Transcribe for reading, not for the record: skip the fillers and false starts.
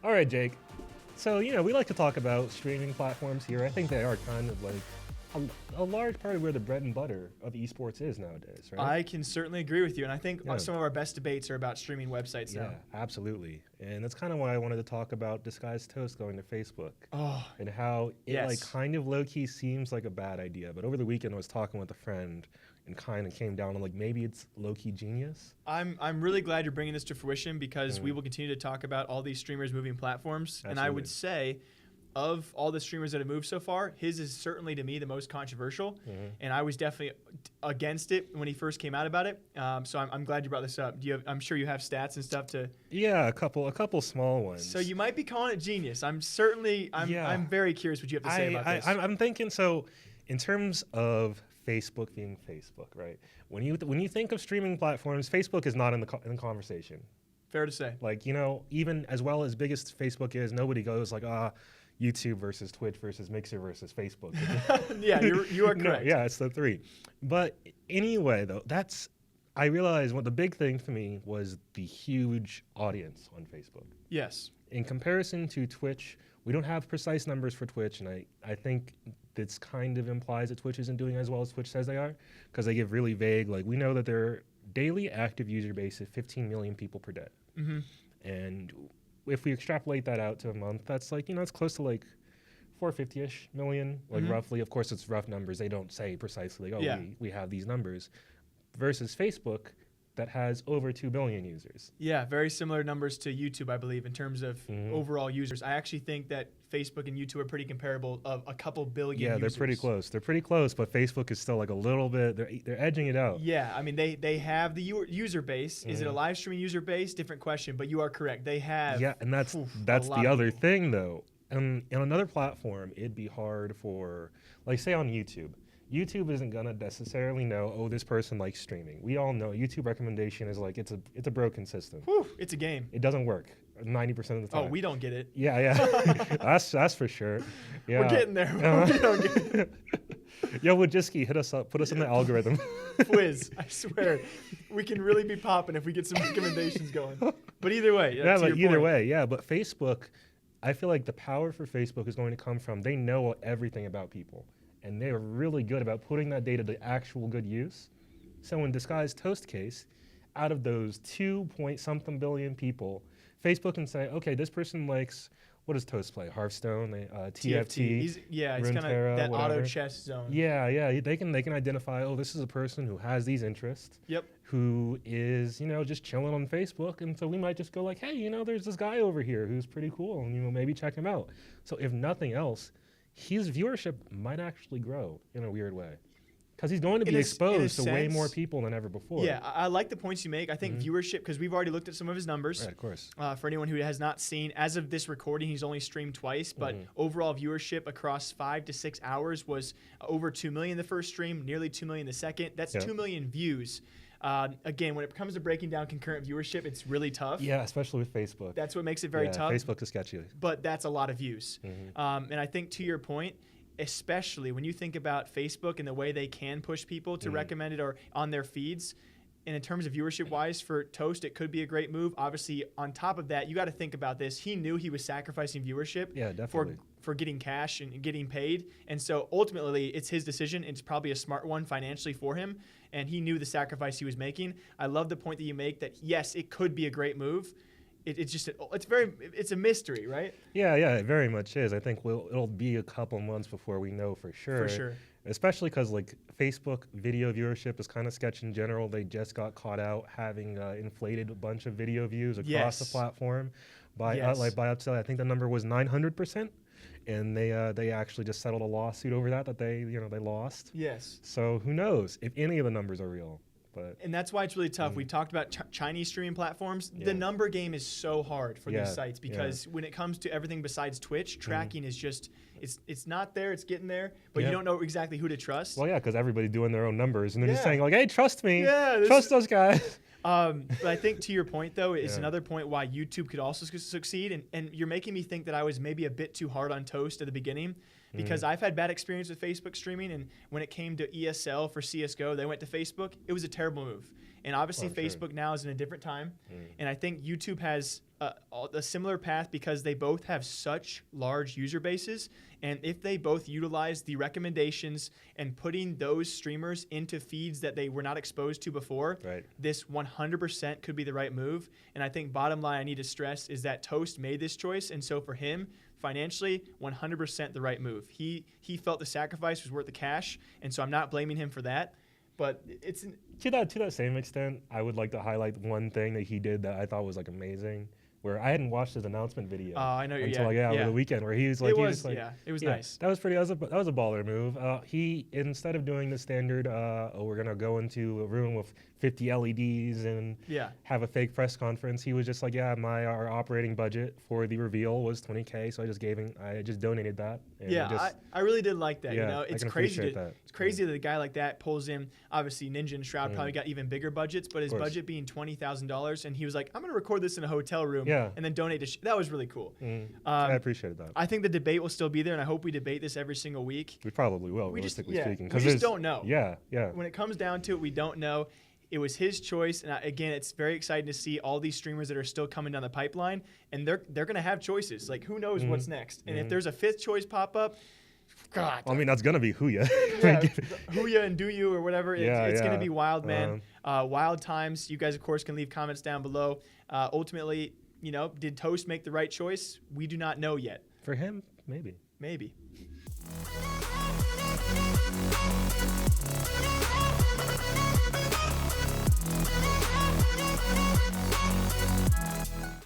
All right, Jake. So, we like to talk about streaming platforms here. I think they are kind of like a large part of where the bread and butter of esports is nowadays, right? I can certainly agree with you, and I think Yeah. some of our best debates are about streaming websites Yeah, now. absolutely. And that's kind of why I wanted to talk about Disguised Toast going to Facebook Oh, and how it like yes. kind of low-key seems like a bad idea. But over the weekend, I was talking with a friend and kind of came down on like maybe it's low-key genius. I'm really glad you're bringing this to fruition because we will continue to talk about all these streamers moving platforms. And I would say, of all the streamers that have moved so far, his is certainly to me the most controversial. And I was definitely against it when he first came out about it. So I'm glad you brought this up. I'm sure you have stats and stuff to. Yeah, a couple small ones. So you might be calling it genius. I'm very curious what you have to say about this. I'm thinking so. In terms of Facebook being Facebook, right? When you think of streaming platforms, Facebook is not in the conversation. Fair to say. Like, even as well as big as Facebook is, nobody goes like, YouTube versus Twitch versus Mixer versus Facebook. Yeah, you are correct. No, yeah, it's the three. But anyway, though, I realized what the big thing for me was the huge audience on Facebook. Yes. In comparison to Twitch, we don't have precise numbers for Twitch, and I think this kind of implies that Twitch isn't doing as well as Twitch says they are, because they give really vague, like, we know that their daily active user base is 15 million people per day. Mm-hmm. And if we extrapolate that out to a month, that's like, it's close to like 450-ish million, like roughly. Of course, it's rough numbers. They don't say precisely, we have these numbers. Versus Facebook, that has over 2 billion users. Yeah, very similar numbers to YouTube, I believe, in terms of overall users. I actually think that Facebook and YouTube are pretty comparable of a couple billion users. Yeah, they're pretty close. They're pretty close, but Facebook is still like a little bit, they're edging it out. Yeah, I mean, they have the user base. Is it a live streaming user base? Different question, but you are correct. They have. Yeah, and that's the other thing, though. In another platform, it'd be hard for, like, say on YouTube. YouTube isn't gonna necessarily know, this person likes streaming. We all know YouTube recommendation is like it's a broken system. Whew, it's a game. It doesn't work 90% of the time. Oh, we don't get it. Yeah. that's for sure. Yeah. We're getting there. We don't get it. Yo, Wojcicki, hit us up. Put us in the algorithm. Whiz, I swear, we can really be popping if we get some recommendations going. But either way, But Facebook, I feel like the power for Facebook is going to come from they know everything about people. And they are really good about putting that data to actual good use. So in Disguised Toast case, out of those 2-point-something billion people, Facebook can say, okay, this person likes, what does Toast play? Hearthstone, TFT. He's kind of that auto chess zone. Yeah. They can identify, this is a person who has these interests. Yep. Who is, just chilling on Facebook. And so we might just go like, hey, there's this guy over here who's pretty cool. And, maybe check him out. So if nothing else, his viewership might actually grow in a weird way. Because he's going to be exposed to way more people than ever before. Yeah, I like the points you make. I think viewership, because we've already looked at some of his numbers. Right, of course. For anyone who has not seen, as of this recording, he's only streamed twice, but overall viewership across 5 to 6 hours was over 2 million the first stream, nearly 2 million the second. That's 2 million views. Again, when it comes to breaking down concurrent viewership, it's really tough. Yeah, especially with Facebook. That's what makes it very tough. Facebook is sketchy. But that's a lot of views. And I think to your point, especially when you think about Facebook and the way they can push people to recommend it or on their feeds, and in terms of viewership-wise for Toast, it could be a great move. Obviously, on top of that, you got to think about this. He knew he was sacrificing viewership for getting cash and getting paid. And so ultimately, it's his decision. It's probably a smart one financially for him. And he knew the sacrifice he was making. I love the point that you make that, yes, it could be a great move. It's a mystery, right? Yeah, it very much is. I think it'll be a couple months before we know for sure. For sure. Especially because like Facebook video viewership is kind of sketch in general. They just got caught out having inflated a bunch of video views across the platform by up to, I think the number was 900%, and they actually just settled a lawsuit over that they lost. Yes. So who knows if any of the numbers are real. And that's why it's really tough. We talked about Chinese streaming platforms. The number game is so hard for these sites because when it comes to everything besides Twitch, tracking is just it's not there. It's getting there, but you don't know exactly who to trust. Well, yeah, because everybody's doing their own numbers and they're just saying like, "Hey, trust me. Yeah, trust those guys." But I think to your point though, it's another point why YouTube could also succeed. And you're making me think that I was maybe a bit too hard on Toast at the beginning. Because I've had bad experience with Facebook streaming, and when it came to ESL for CSGO, they went to Facebook. It was a terrible move. And obviously Facebook now is in a different time. And I think YouTube has a similar path because they both have such large user bases. And if they both utilize the recommendations and putting those streamers into feeds that they were not exposed to before, Right. this 100% could be the right move. And I think bottom line I need to stress is that Toast made this choice. And so for him, financially, 100% the right move. He felt the sacrifice was worth the cash. And so I'm not blaming him for that. But it's To that same extent, I would like to highlight one thing that he did that I thought was like amazing. Where I hadn't watched his announcement video I know, until yeah, over yeah. the weekend, where he was like, it he was just like, it was nice. That was a baller move. He, instead of doing the standard, we're gonna go into a room with 50 LEDs and Yeah. have a fake press conference, he was just like, our operating budget for the reveal was $20K, so I just donated that. And I really did like that. Yeah, You know, I it's can crazy. appreciate that. It's crazy that a guy like that pulls in. Obviously, Ninja and Shroud probably got even bigger budgets, but his course. budget being $20,000, and he was like, "I'm going to record this in a hotel room, Yeah. and then donate to." That was really cool. I appreciated that. I think the debate will still be there, and I hope we debate this every single week. We probably will, We just- realistically yeah, speaking. we just there's- don't know. Yeah. When it comes down to it, we don't know. It was his choice, and again, it's very exciting to see all these streamers that are still coming down the pipeline, and they're going to have choices. Like, who knows what's next? And if there's a fifth choice pop up, God, I mean, that's gonna be Huya. yeah, who ya and do you or whatever. It's going to Yeah. be wild, man. Wild times. You guys, of course, can leave comments down below. Ultimately, did Toast make the right choice? We do not know yet. For him, maybe. Maybe.